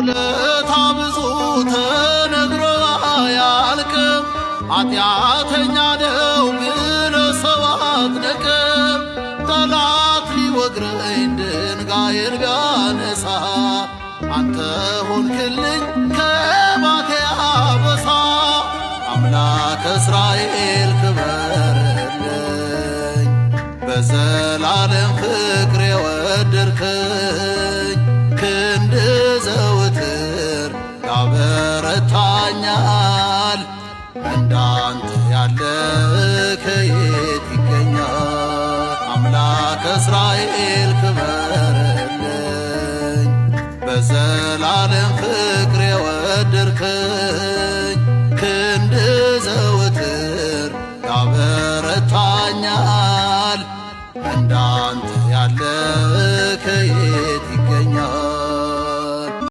ውለታ ብዙ ተነግሮ አያልቅም። ኃጢአተኛ ነው ብለህ ሰው አትንቅም። ጠላት ሊወግረኝ ድንጋይን ቢያነሳ አንተ ሆንክልኝ ከባቴ አበሳ። አምላከ እስራኤል ክበርልኝ በዘላለም ፍቅር የወደድከኝ ክንድ ዘወትር ያበረታኛል። እንዳንተ ያለ ከየት ይገኛል? አምላከ እስራኤል ክበርልኝ በዘላለም ፍቅር የወደድከኝ ክንድ ዘወትር ያበረታኛል። እንዳንተ ያለ ከየት